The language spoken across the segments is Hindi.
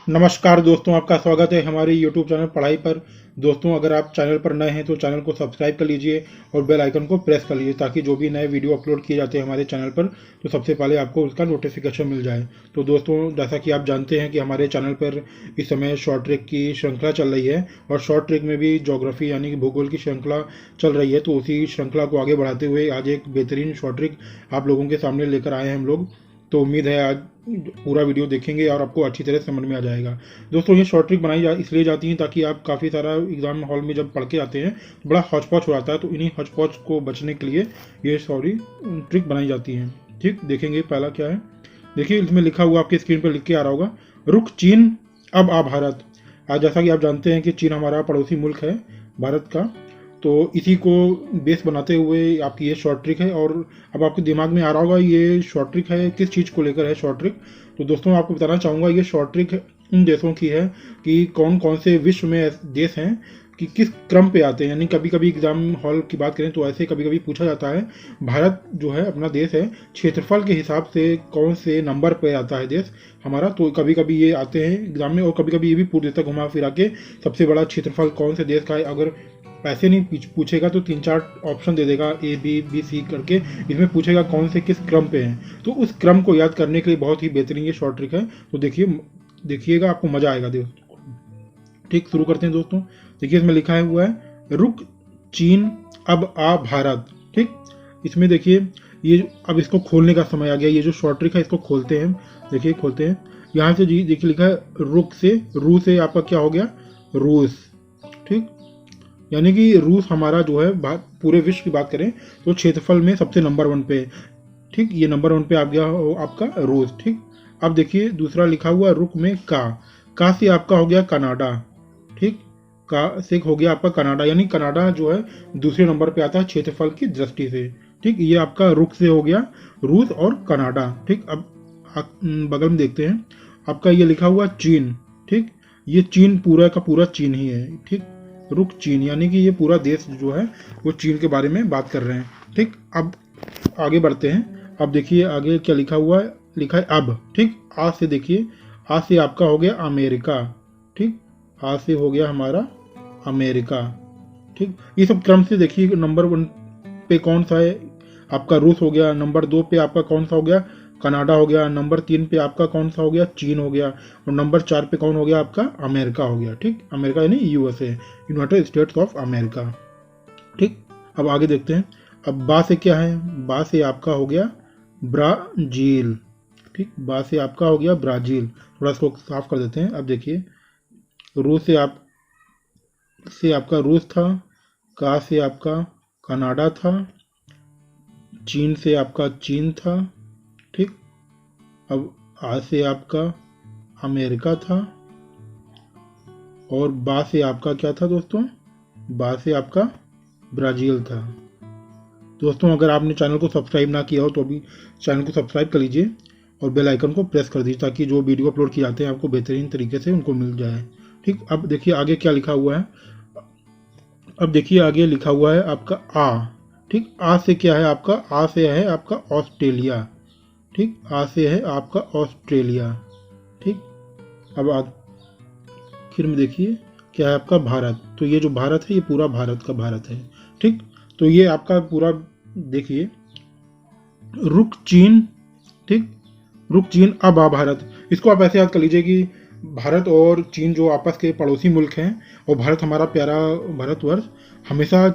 नमस्कार दोस्तों, आपका स्वागत है हमारे YouTube चैनल पढ़ाई पर। दोस्तों, अगर आप चैनल पर नए हैं तो चैनल को सब्सक्राइब कर लीजिए और बेल आइकन को प्रेस कर लीजिए ताकि जो भी नए वीडियो अपलोड किए जाते हैं हमारे चैनल पर तो सबसे पहले आपको उसका नोटिफिकेशन मिल जाए। तो दोस्तों, जैसा कि आप जानते हैं कि हमारे चैनल पर इस समय शॉर्ट ट्रिक की श्रृंखला चल रही है और शॉर्ट ट्रिक में भी ज्योग्राफी यानी कि भूगोल की श्रृंखला चल रही है। तो उसी श्रृंखला को आगे बढ़ाते हुए आज एक बेहतरीन शॉर्ट ट्रिक आप लोगों के सामने लेकर आए हैं हम लोग। तो उम्मीद है आज पूरा वीडियो देखेंगे और आपको अच्छी तरह समझ में आ जाएगा। दोस्तों, ये शॉर्ट ट्रिक इसलिए जाती हैं ताकि आप काफ़ी सारा एग्जाम हॉल में जब पढ़ के आते हैं तो बड़ा हौच-पौच हो जाता है। तो इन्हीं हौच-पौच को बचने के लिए ये सॉरी ट्रिक बनाई जाती हैं। ठीक, देखेंगे पहला क्या है। देखिए, इसमें लिखा हुआ आपकी स्क्रीन पर लिख के आ रहा होगा, रुक चीन अब आ भारत। आज जैसा कि आप जानते हैं कि चीन हमारा पड़ोसी मुल्क है भारत का, तो इसी को बेस बनाते हुए आपकी ये शॉर्ट ट्रिक है। और अब आपके दिमाग में आ रहा होगा ये शॉर्ट ट्रिक है किस चीज़ को लेकर है शॉर्ट ट्रिक। तो दोस्तों, आपको बताना चाहूँगा ये शॉर्ट ट्रिक उन देशों की है कि कौन कौन से विश्व में देश हैं कि किस क्रम पे आते हैं। यानी कभी कभी एग्जाम हॉल की बात करें तो ऐसे कभी कभी पूछा जाता है भारत जो है अपना देश है क्षेत्रफल के हिसाब से कौन से नंबर पे आता है देश हमारा। तो कभी कभी ये आते हैं एग्जाम में और कभी कभी ये भी पूछ देता है घुमा फिरा के सबसे बड़ा क्षेत्रफल कौन से देश का है। अगर ऐसे नहीं पूछेगा तो 3-4 ऑप्शन दे देगा A B C करके, इसमें पूछेगा कौन से किस क्रम पे हैं। तो उस क्रम को याद करने के लिए बहुत ही बेहतरीन ये शॉर्ट ट्रिक है। तो देखिएगा आपको मजा आएगा दोस्तों। ठीक, शुरू करते हैं दोस्तों। देखिए, इसमें लिखा हुआ है रुक चीन अब आ भारत। ठीक, इसमें देखिए ये अब इसको खोलने का समय आ गया। ये जो शॉर्ट ट्रिक है इसको खोलते हैं। देखिए, खोलते हैं यहाँ से जी। देखिए लिखा है रुक से, रू से आपका क्या हो गया, रूस। ठीक, यानी कि रूस हमारा जो है पूरे विश्व की बात करें तो क्षेत्रफल में सबसे नंबर 1 पे। ठीक, ये नंबर 1 पे आ गया आपका रूस। ठीक, अब देखिए दूसरा लिखा हुआ रुक में का से आपका हो गया कनाडा। ठीक, का से हो गया आपका कनाडा, यानी कनाडा जो है दूसरे नंबर पे आता है क्षेत्रफल की दृष्टि से। ठीक, ये आपका रुक से हो गया रूस और कनाडा। ठीक, अब बगल में देखते हैं आपका ये लिखा हुआ चीन। ठीक, ये चीन पूरा का पूरा चीन ही है। ठीक, रुक चीन यानी कि ये पूरा देश जो है वो चीन के बारे में बात कर रहे हैं। ठीक, अब आगे बढ़ते हैं। अब देखिए आगे क्या लिखा हुआ है, लिखा है अब। ठीक, आज से देखिए, आज से आपका हो गया अमेरिका। ठीक, आज से हो गया हमारा अमेरिका। ठीक, ये सब क्रम से देखिए नंबर 1 पे कौन सा है आपका रूस हो गया, नंबर 2 पे आपका कौन सा हो गया कनाडा हो गया, नंबर 3 पे आपका कौन सा हो गया चीन हो गया और नंबर 4 पे कौन हो गया आपका अमेरिका हो गया। ठीक, अमेरिका यानी USA, United states of America. ठीक, अब आगे देखते हैं। अब बा से क्या है, बा से आपका हो गया ब्राजील। ठीक, बा से आपका हो गया ब्राजील। थोड़ा इसको साफ कर देते हैं। अब देखिए रूस से आपका रूस था, का से आपका कनाडा था, चीन से आपका चीन था। ठीक, अब आ से आपका अमेरिका था और बा से आपका क्या था दोस्तों, बा से आपका ब्राज़ील था। दोस्तों, अगर आपने चैनल को सब्सक्राइब ना किया हो तो अभी चैनल को सब्सक्राइब कर लीजिए और बेल आइकन को प्रेस कर दीजिए ताकि जो वीडियो अपलोड किए जाते हैं आपको बेहतरीन तरीके से उनको मिल जाए। ठीक, अब देखिए आगे क्या लिखा हुआ है। अब देखिए आगे लिखा हुआ है आपका आ। ठीक, आ से क्या है आपका, आ से है आपका ऑस्ट्रेलिया। ठीक, आ से है आपका ऑस्ट्रेलिया। ठीक, अब आखिर में देखिए क्या है आपका भारत। तो ये जो भारत है ये पूरा भारत का भारत है। ठीक, तो ये आपका पूरा देखिए रुक चीन। ठीक, रुक चीन अब आ भारत। इसको आप ऐसे याद कर लीजिए कि भारत और चीन जो आपस के पड़ोसी मुल्क हैं और भारत हमारा प्यारा भारतवर्ष हमेशा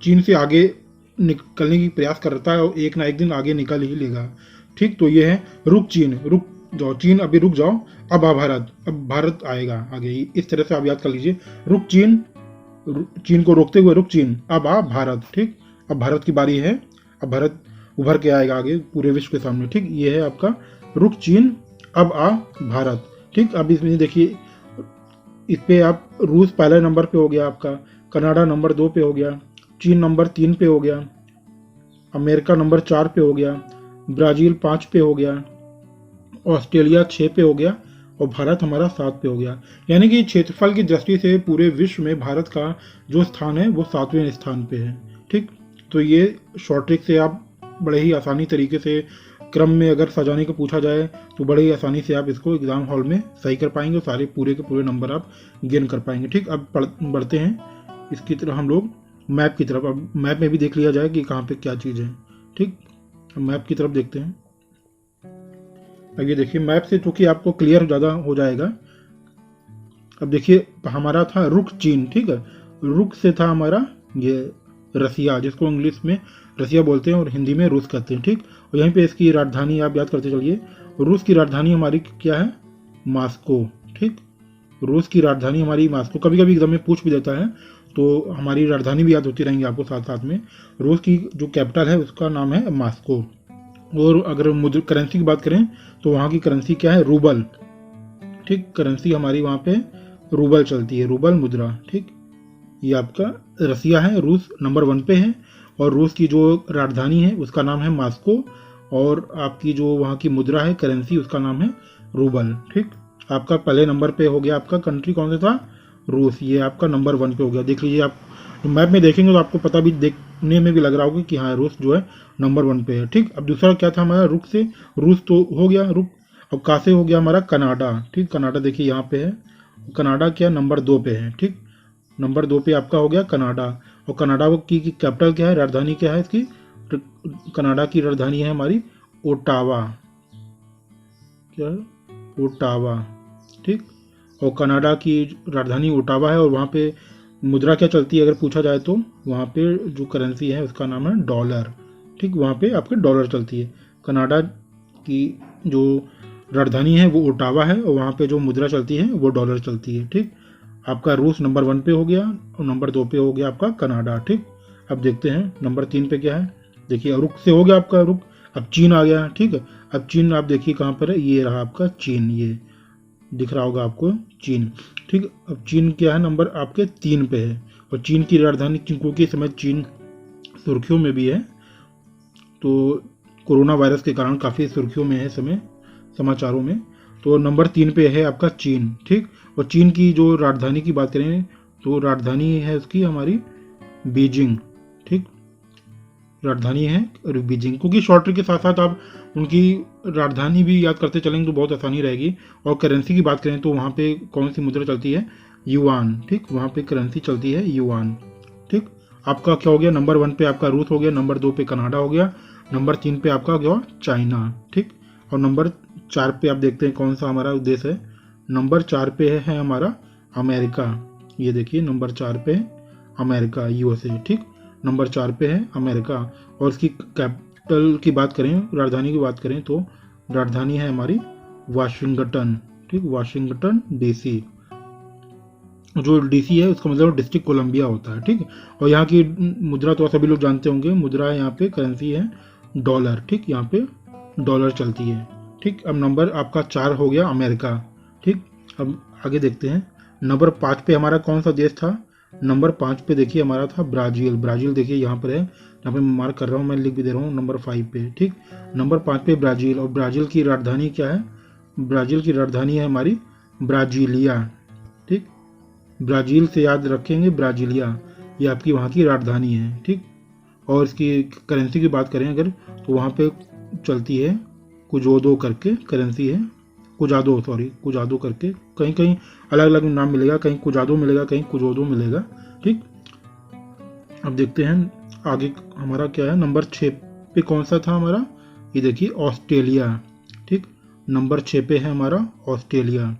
चीन से आगे निकलने की प्रयास करता है और एक ना एक दिन आगे निकल ही लेगा। ठीक, तो ये है रुक चीन, रुक जाओ चीन अभी रुक जाओ, अब आ भारत, अब भारत आएगा आगे। इस तरह से आप याद कर लीजिए रुक चीन, चीन को रोकते हुए रुक चीन अब आ भारत। ठीक, अब भारत की बारी है, अब भारत उभर के आएगा आगे पूरे विश्व के सामने। ठीक, ये है आपका रुक चीन अब आ भारत। ठीक, अब इसमें देखिए इस पे आप रूस पहले नंबर पे हो गया आपका, कनाडा नंबर 2 पे हो गया, चीन नंबर 3 पे हो गया, अमेरिका नंबर 4 पे हो गया, ब्राज़ील 5 पे हो गया, ऑस्ट्रेलिया 6 पे हो गया और भारत हमारा 7 पे हो गया। यानी कि क्षेत्रफल की दृष्टि से पूरे विश्व में भारत का जो स्थान है वो 7वें स्थान पे है। ठीक, तो ये शॉर्ट ट्रिक से आप बड़े ही आसानी तरीके से क्रम में अगर सजाने को पूछा जाए तो बड़े ही आसानी से आप इसको एग्जाम हॉल में सही कर पाएंगे और सारे पूरे के पूरे नंबर आप गेन कर पाएंगे। ठीक, अब बढ़ते हैं इसकी तरफ हम लोग मैप की तरफ। अब मैप में भी देख लिया जाए कि कहाँ पे क्या चीज़ है। ठीक, अब मैप की तरफ देखते हैं। अब ये देखिए मैप से चूंकि आपको क्लियर ज़्यादा हो जाएगा। अब देखिए हमारा था रुख चीन। ठीक है, रुख से था हमारा ये रसिया, जिसको इंग्लिश में रसिया बोलते हैं और हिंदी में रूस कहते हैं। ठीक, और यहीं पे इसकी राजधानी आप याद करते चलिए। रूस की राजधानी हमारी क्या है? मॉस्को। ठीक, रूस की राजधानी हमारी मॉस्को। कभी कभी एग्जाम में पूछ भी देता है तो हमारी राजधानी भी याद होती रहेंगी आपको साथ साथ में। रूस की जो कैपिटल है उसका नाम है मॉस्को। और अगर करेंसी की बात करें तो वहाँ की करेंसी क्या है? रूबल। ठीक, करेंसी हमारी वहाँ पे रूबल चलती है, रूबल मुद्रा। ठीक, ये आपका रसिया है, रूस नंबर 1 पे है और रूस की जो राजधानी है उसका नाम है मॉस्को और आपकी जो वहाँ की मुद्रा है करेंसी उसका नाम है रूबल। ठीक, आपका पहले नंबर पे हो गया आपका कंट्री कौन सा था? रूस। ये आपका नंबर 1 पे हो गया। देख लीजिए, आप मैप में देखेंगे तो आपको पता भी देखने में भी लग रहा होगा कि हाँ रूस जो है नंबर 1 पे है। ठीक, अब दूसरा क्या था हमारा? रुख से रूस तो हो गया रुख। अब कहाँ से हो गया हमारा? कनाडा। ठीक, कनाडा देखिए यहाँ पे है। कनाडा क्या नंबर 2 पे है। ठीक, नंबर 2 पे आपका हो गया कनाडा। और कनाडा की कैपिटल क्या है? राजधानी क्या है इसकी? कनाडा की राजधानी है हमारी ओटावा। क्या है? ओटावा। ठीक, और कनाडा की राजधानी ओटावा है और वहाँ पे मुद्रा क्या चलती है अगर पूछा जाए तो? वहाँ पे जो करेंसी है उसका नाम है डॉलर। ठीक, वहाँ पे आपके डॉलर चलती है। कनाडा की जो राजधानी है वो ओटावा है और वहाँ पे जो मुद्रा चलती है वो डॉलर चलती है। ठीक, आपका रूस नंबर 1 पे हो गया और नंबर 2 पे हो गया आपका कनाडा। ठीक, अब देखते हैं नंबर 3 पे क्या है। देखिए रुख से हो गया आपका रुख। अब चीन आ गया। ठीक है, अब चीन आप देखिए कहाँ पर है? ये रहा आपका चीन, ये दिख रहा होगा आपको चीन। ठीक, अब चीन क्या है? नंबर आपके 3 पे है और चीन की राजधानी, क्योंकि इस समय चीन सुर्खियों में भी है तो कोरोना वायरस के कारण काफ़ी सुर्खियों में है इस समय समाचारों में। तो नंबर 3 पे है आपका चीन। ठीक, और चीन की जो राजधानी की बात करें तो राजधानी है उसकी हमारी बीजिंग। ठीक, राजधानी है बीजिंग, क्योंकि शॉर्ट ट्रिक के साथ साथ आप उनकी राजधानी भी याद करते चलेंगे तो बहुत आसानी रहेगी। और करेंसी की बात करें तो वहाँ पे कौन सी मुद्रा चलती है? युआन। ठीक, वहाँ पे करेंसी चलती है युआन। ठीक, आपका क्या हो गया? नंबर 1 पे आपका रूस हो गया, नंबर 2 पे कनाडा हो गया, नंबर 3 पे आपका गया चाइना। ठीक, और नंबर 4 पे आप देखते हैं कौन सा हमारा देश है? नंबर 4 पे है हमारा अमेरिका। ये देखिए नंबर 4 पे है अमेरिका, यूएसए। ठीक, नंबर 4 पे है अमेरिका। और इसकी कैपिटल की बात करें, राजधानी की बात करें तो राजधानी है हमारी वाशिंगटन। ठीक, वाशिंगटन डीसी। जो डीसी है उसका मतलब डिस्ट्रिक्ट कोलंबिया होता है। ठीक, और यहाँ की मुद्रा तो सभी लोग जानते होंगे, मुद्रा यहाँ पे करेंसी है डॉलर। ठीक, यहाँ पे डॉलर चलती है। ठीक, अब नंबर आपका 4 हो गया अमेरिका। ठीक, अब आगे देखते हैं नंबर 5 पे हमारा कौन सा देश था? नंबर 5 पे देखिए हमारा था ब्राज़ील। ब्राज़ील देखिए यहाँ पर है, यहाँ पे मार्क कर रहा हूँ, मैं लिख भी दे रहा हूँ नंबर 5 पे। ठीक, नंबर 5 पे ब्राज़ील। और ब्राज़ील की राजधानी क्या है? ब्राज़ील की राजधानी है हमारी ब्राजीलिया। ठीक, ब्राज़ील से याद रखेंगे ब्राजीलिया, ये आपकी वहाँ की राजधानी है। ठीक, और इसकी करेंसी की बात करें अगर तो वहाँ पे चलती है कुजोदो करके करेंसी है, कुजादो करके। कहीं कहीं अलग अलग नाम मिलेगा, कहीं कुजादो मिलेगा, कहीं कुजोदो मिलेगा। ठीक, अब देखते हैं आगे हमारा क्या है। नंबर 6 पे कौन सा था हमारा? ये देखिए ऑस्ट्रेलिया। ठीक, नंबर 6 पे है हमारा ऑस्ट्रेलिया।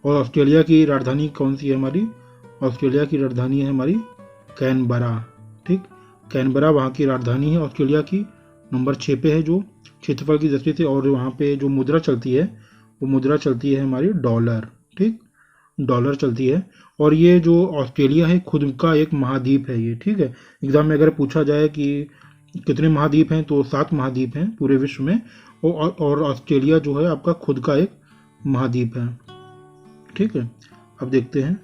और ऑस्ट्रेलिया की राजधानी कौन सी है हमारी? ऑस्ट्रेलिया की राजधानी है हमारी कैनबरा। ठीक, कैनबरा वहाँ की राजधानी है ऑस्ट्रेलिया की। नंबर 6 पे है जो क्षेत्रफल की दृष्टि से। और वहाँ पे जो मुद्रा चलती है वो मुद्रा चलती है हमारी डॉलर। ठीक, डॉलर चलती है। और ये जो ऑस्ट्रेलिया है खुद का एक महाद्वीप है ये। ठीक है, एग्जाम में अगर पूछा जाए कि कितने महाद्वीप हैं तो 7 महाद्वीप हैं पूरे विश्व में और ऑस्ट्रेलिया जो है आपका खुद का एक महाद्वीप है। ठीक है, अब देखते हैं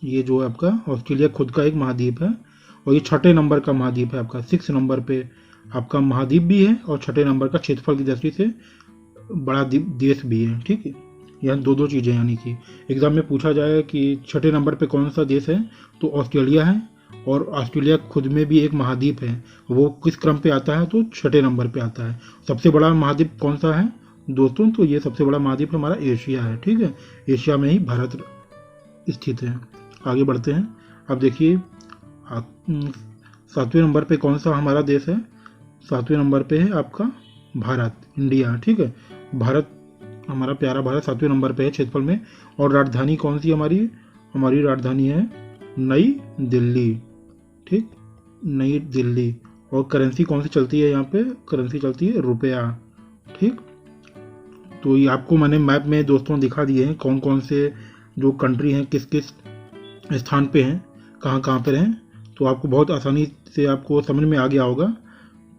ये जो है आपका ऑस्ट्रेलिया खुद का एक महाद्वीप है और ये 6ठे नंबर का महाद्वीप है आपका। 6 नंबर पे आपका महाद्वीप भी है और 6ठे नंबर का क्षेत्रफल की दृष्टि से बड़ा देश भी है। ठीक है, यहाँ दो चीज़ें, यानी कि एग्जाम में पूछा जाए कि 6ठे नंबर पे कौन सा देश है तो ऑस्ट्रेलिया है और ऑस्ट्रेलिया खुद में भी एक महाद्वीप है। वो किस क्रम पे आता है? तो 6ठे नंबर पे आता है। सबसे बड़ा महाद्वीप कौन सा है दोस्तों? तो ये सबसे बड़ा महाद्वीप हमारा एशिया है। ठीक है, एशिया में ही भारत स्थित है। आगे बढ़ते हैं। अब देखिए 7वें नंबर पे कौन सा हमारा देश है? 7वें नंबर पे है आपका भारत, इंडिया। ठीक है, भारत, हमारा प्यारा भारत 7वें नंबर पे है क्षेत्रफल में। और राजधानी कौन सी हमारी? हमारी राजधानी है नई दिल्ली। ठीक, नई दिल्ली। और करेंसी कौन सी चलती है यहाँ पे? करेंसी चलती है रुपया। ठीक, तो ये आपको मैंने मैप में दोस्तों दिखा दिए हैं कौन कौन से जो कंट्री हैं किस किस स्थान पे हैं, कहाँ कहाँ पर हैं। तो आपको बहुत आसानी से आपको समझ में आ गया होगा।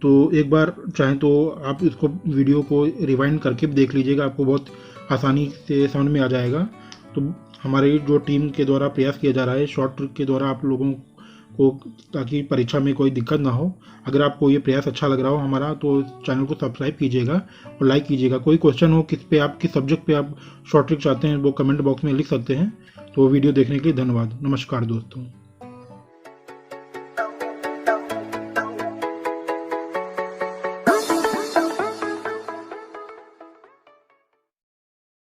तो एक बार चाहें तो आप इसको वीडियो को रिवाइंड करके भी देख लीजिएगा, आपको बहुत आसानी से समझ में आ जाएगा। तो हमारी जो टीम के द्वारा प्रयास किया जा रहा है शॉर्ट ट्रिक के द्वारा आप लोगों को, ताकि परीक्षा में कोई दिक्कत ना हो। अगर आपको ये प्रयास अच्छा लग रहा हो हमारा, तो चैनल को सब्सक्राइब कीजिएगा और लाइक कीजिएगा। कोई क्वेश्चन हो किस पे आप किस सब्जेक्ट पे आप शॉर्ट ट्रिक चाहते हैं वो कमेंट बॉक्स में लिख सकते हैं। तो वीडियो देखने के लिए धन्यवाद। नमस्कार दोस्तों।